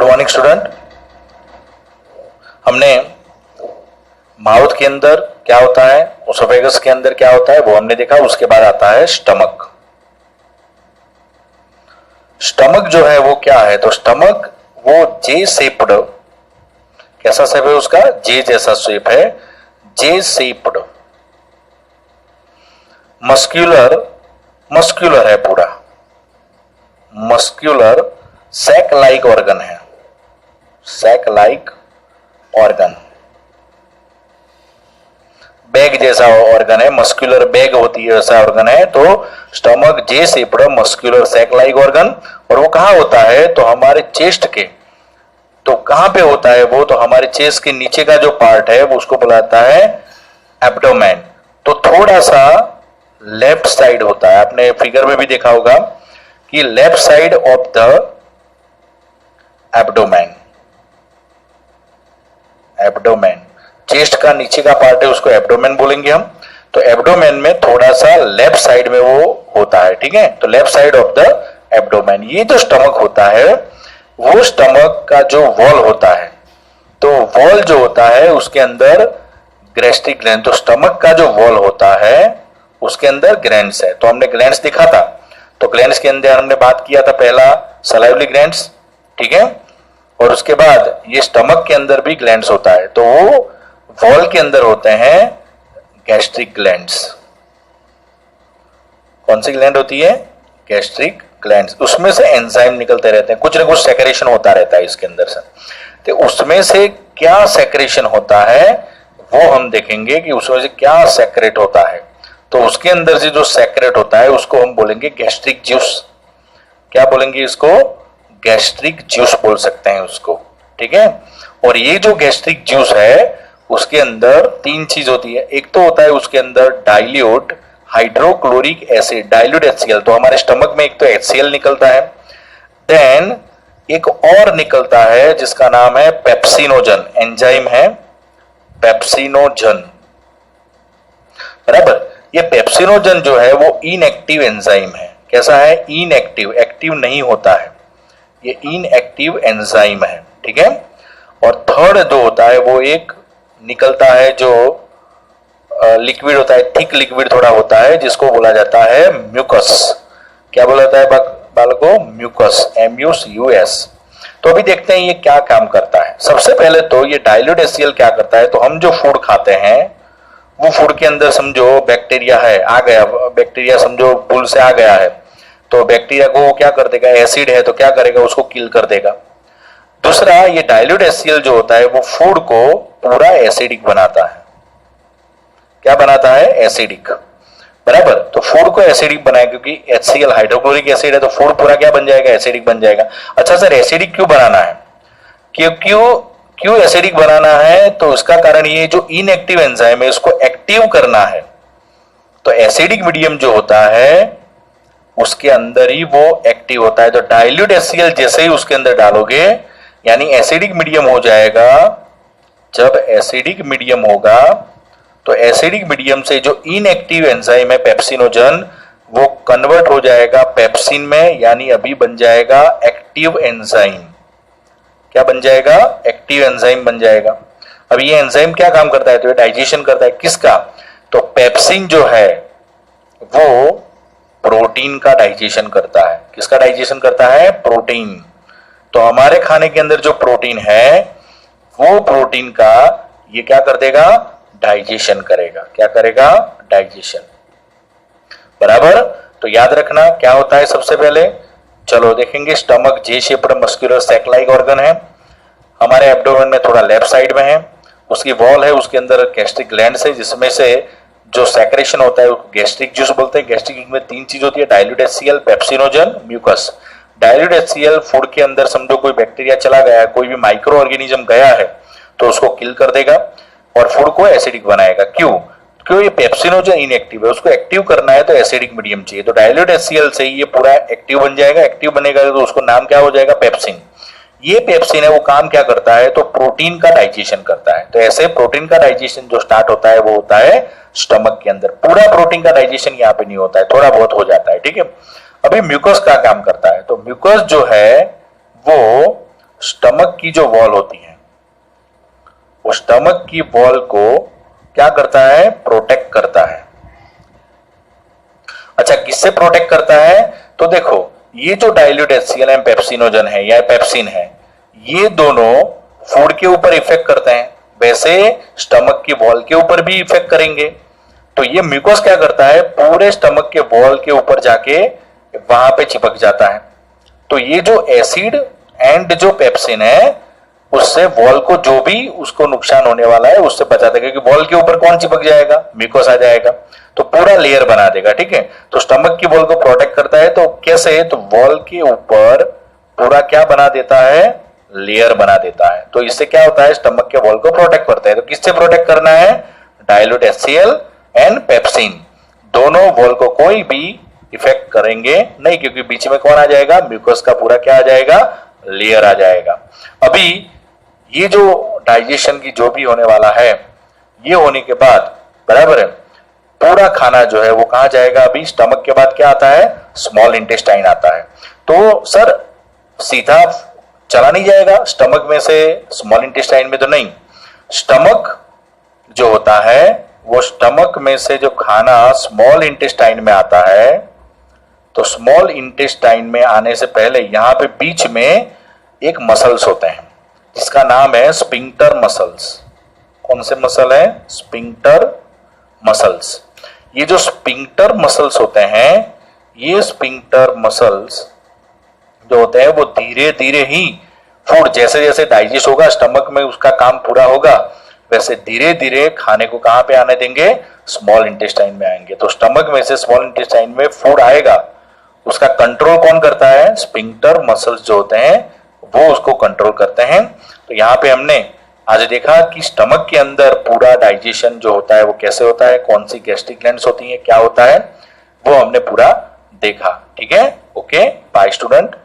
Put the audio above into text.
Morning student. हमने mouth के अंदर क्या होता है, ओसोफेगस के अंदर क्या होता है वो हमने देखा। उसके बाद आता है स्टमक। स्टमक जो है वो क्या है, तो स्टमक वो जे शेप्ड, कैसा शेप है उसका, जे जैसा शेप है, जे शेप्ड मस्क्यूलर है, पूरा मस्क्यूलर सैक लाइक ऑर्गन है, सैक लाइक ऑर्गन, बैग जैसा ऑर्गन है, मस्क्यूलर बैग होती है वैसा ऑर्गन है। तो stomach J shaped muscular sac like organ, और वो कहां होता है, तो हमारे चेस्ट के, तो कहां पे होता है वो, तो हमारे चेस्ट के नीचे का जो पार्ट है वो उसको बुलाता है एब्डोमेन। तो थोड़ा सा लेफ्ट साइड होता है, आपने फिगर में भी देखा होगा कि left side of the abdomen, abdomen chest का नीचे का पार्ट है उसको एब्डोमेन बोलेंगे हम। तो एब्डोमेन में थोड़ा सा लेफ्ट साइड में वो होता है, ठीक है। तो left side of the abdomen, ये जो स्टमक होता है वो स्टमक का जो वॉल होता है, तो वॉल जो होता है उसके अंदर गैस्ट्रिक ग्लैंड, तो स्टमक का जो वॉल होता है उसके अंदर ग्लैंड्स है। तो हमने ग्लैंड्स दिखा था, तो ग्लैंड्स के अंदर हमने बात किया था पहला सलाइवरी ग्लैंड्स, ठीक है। और उसके बाद ये स्टमक के अंदर भी ग्लैंड्स होता है, तो वो वॉल के अंदर होते हैं गैस्ट्रिक ग्लैंड्स। कौन सी ग्लैंड होती है, गैस्ट्रिक ग्लैंड्स। उसमें से एंजाइम निकलते रहते हैं, कुछ ना कुछ सेक्रेशन होता रहता है इसके अंदर से। तो उसमें से क्या सेक्रेशन होता है वो हम देखेंगे कि उसमें से क्या सेक्रेट होता है। तो उसके अंदर से जो सेक्रेट होता है उसको हम बोलेंगे गैस्ट्रिक जूस। क्या बोलेंगे इसको, गैस्ट्रिक जूस बोल सकते हैं उसको, ठीक है। और ये जो गैस्ट्रिक जूस है उसके अंदर तीन चीज होती है। एक तो होता है उसके अंदर dilute hydrochloric acid, dilute HCl, तो हमारे स्टमक में एक तो HCl निकलता है, देन एक और निकलता है जिसका नाम है पेप्सिनोजन, एंजाइम है पेप्सिनोजन, बराबर। ये पेप्सिनोजन जो है वो इनएक्टिव एंजाइम है। कैसा है, इनएक्टिव, एक्टिव नहीं होता है, ये इनएक्टिव एंजाइम है, ठीक है। और थर्ड जो होता है वो एक निकलता है जो लिक्विड होता है, थिक लिक्विड थोड़ा होता है, जिसको बोला जाता है म्यूकस। क्या बोला जाता है बालकों, म्यूकस, MUCUS। तो अभी देखते हैं ये क्या काम करता है। सबसे पहले तो ये डाइल्यूट HCl क्या करता है, तो हम जो फूड खाते हैं वो फूड के अंदर समझो बैक्टीरिया है, आ गया बैक्टीरिया, समझो बुल से आ गया है, तो बैक्टीरिया को क्या कर देगा, एसिड है तो क्या करेगा, उसको किल कर देगा। दूसरा, ये डाइल्यूट HCl जो होता है वो फूड को पूरा एसिडिक बनाता है। क्या बनाता है, एसिडिक, बराबर। तो फूड को एसिडिक बनाए, क्योंकि HCl हाइड्रोक्लोरिक एसिड है, तो फूड पूरा क्या बन जाएगा, एसिडिक बन जाएगा। अच्छा सर, एसिडिक क्यों बनाना है, क्यों एसिडिक बनाना है, तो इसका कारण ये जो इनएक्टिव एंजाइम है उसको एक्टिव करना है। तो एसिडिक मीडियम जो होता है उसके अंदर ही वो एक्टिव होता है। तो डाइल्यूट HCl जैसे ही उसके अंदर डालोगे यानी एसिडिक मीडियम हो जाएगा। जब एसिडिक मीडियम होगा तो एसिडिक मीडियम से जो इनएक्टिव एंजाइम है पेप्सिनोजन वो कन्वर्ट हो जाएगा पेप्सिन में, यानी अभी बन जाएगा एक्टिव एंजाइम। क्या बन जाएगा, एक्टिव एंजाइम बन जाएगा। अब ये एंजाइम क्या काम करता है, तो ये डाइजेशन करता है, किसका, तो पेप्सिन जो है वो प्रोटीन का डाइजेशन करता है। किसका डाइजेशन करता है, प्रोटीन। तो हमारे खाने के अंदर जो प्रोटीन है वो प्रोटीन का ये क्या कर देगा, डाइजेशन करेगा। क्या करेगा, डाइजेशन, बराबर। तो याद रखना क्या होता है सबसे पहले, चलो देखेंगे। Stomach J shaped muscular sac like organ है, हमारे एब्डोमेन में थोड़ा लेफ्ट साइड में है, उसकी वॉल है, उसके अंदर गैस्ट्रिक ग्लैंड्स है, जिसमें से जो सेक्रेशन होता है उसको गैस्ट्रिक जूस बोलते हैं। गैस्ट्रिक जूस में तीन चीज होती है, dilute HCl, pepsinogen, mucus. Dilute HCl food के अंदर समझो कोई बैक्टीरिया चला गया है, कोई भी माइक्रो ऑर्गेनिज्म गया है तो उसको किल कर देगा और फूड को एसिडिक बनाएगा। क्यों ये पेप्सिनोजन इनएक्टिव है, उसको एक्टिव करना है तो एसिडिक मीडियम चाहिए। तो डाइल्यूट HCl से ये पूरा एक्टिव बन जाएगा। एक्टिव बनेगा तो उसको नाम क्या हो जाएगा, पेप्सिन। ये पेप्सिन है वो काम क्या करता है, तो प्रोटीन का डाइजेशन करता है। तो ऐसे प्रोटीन का डाइजेशन जो स्टार्ट होता है वो होता है स्टमक के अंदर। पूरा प्रोटीन का डाइजेशन यहाँ पे नहीं होता है, थोड़ा बहुत हो जाता है, ठीक है। अभी म्यूकस का काम करता है, तो म्यूकस जो है वो स्टमक की जो वॉल होती है वो स्टमक की वॉल को क्या करता है, प्रोटेक्ट करता है। अच्छा, किससे प्रोटेक्ट करता है, तो देखो ये जो डाइल्यूट HCl एंड पेप्सिनोजन है या पेप्सिन है, ये दोनों फूड के ऊपर इफेक्ट करते हैं, वैसे स्टमक की वॉल के ऊपर भी इफेक्ट करेंगे। तो ये म्यूकोस क्या करता है, पूरे स्टमक के वॉल के ऊपर जाके वहां पे चिपक जाता है। तो ये जो एसिड एंड जो पेप्सिन है उससे वॉल को जो भी उसको नुकसान होने वाला है उससे बचाता है, क्योंकि वॉल के ऊपर कौन चिपक जाएगा, म्यूकोस आ जाएगा, तो पूरा लेयर बना देगा। ठीक है, तो स्टमक की वॉल को प्रोटेक्ट करता है। तो कैसे, तो वॉल के ऊपर पूरा क्या बना देता है, लेयर बना देता है। तो इससे क्या होता है, स्टमक के वॉल को प्रोटेक्ट करता है। तो किससे प्रोटेक्ट करना है, डाइल्यूट HCl एंड पेप्सिन, दोनों वॉल को कोई भी इफेक्ट करेंगे नहीं, क्योंकि बीच में कौन आ जाएगा, म्यूकोस का पूरा क्या आ जाएगा, लेयर आ जाएगा। अभी ये जो डाइजेशन की जो भी होने वाला है, ये होने के बाद बराबर है, पूरा खाना जो है वो कहां जाएगा, अभी स्टमक के बाद क्या आता है, स्मॉल इंटेस्टाइन आता है। तो सर सीधा चला नहीं जाएगा स्टमक में से स्मॉल इंटेस्टाइन में, तो नहीं, स्टमक जो होता है वो स्टमक में से जो खाना स्मॉल इंटेस्टाइन में आता है, तो स्मॉल इंटेस्टाइन में आने से पहले यहां पे बीच में एक मसल्स होते हैं जिसका नाम है स्पिंक्टर मसल्स। कौन से मसल है, स्पिंक्टर मसल्स। ये जो स्पिंक्टर मसल्स होते हैं, ये स्पिंक्टर मसल्स जो होते हैं वो धीरे धीरे ही फूड जैसे जैसे डाइजेस्ट होगा स्टमक में उसका काम पूरा होगा, वैसे धीरे धीरे खाने को कहां पे आने देंगे, स्मॉल इंटेस्टाइन में आएंगे। तो स्टमक में से स्मॉल इंटेस्टाइन में फूड आएगा, उसका कंट्रोल कौन करता है, स्पिंक्टर मसल्स जो होते हैं वो उसको कंट्रोल करते हैं। तो यहाँ पे हमने आज देखा कि स्टमक के अंदर पूरा डाइजेशन जो होता है वो कैसे होता है, कौन सी गैस्ट्रिक ग्लैंड्स होती है, क्या होता है, वो हमने पूरा देखा। ठीक है, ओके, बाय स्टूडेंट।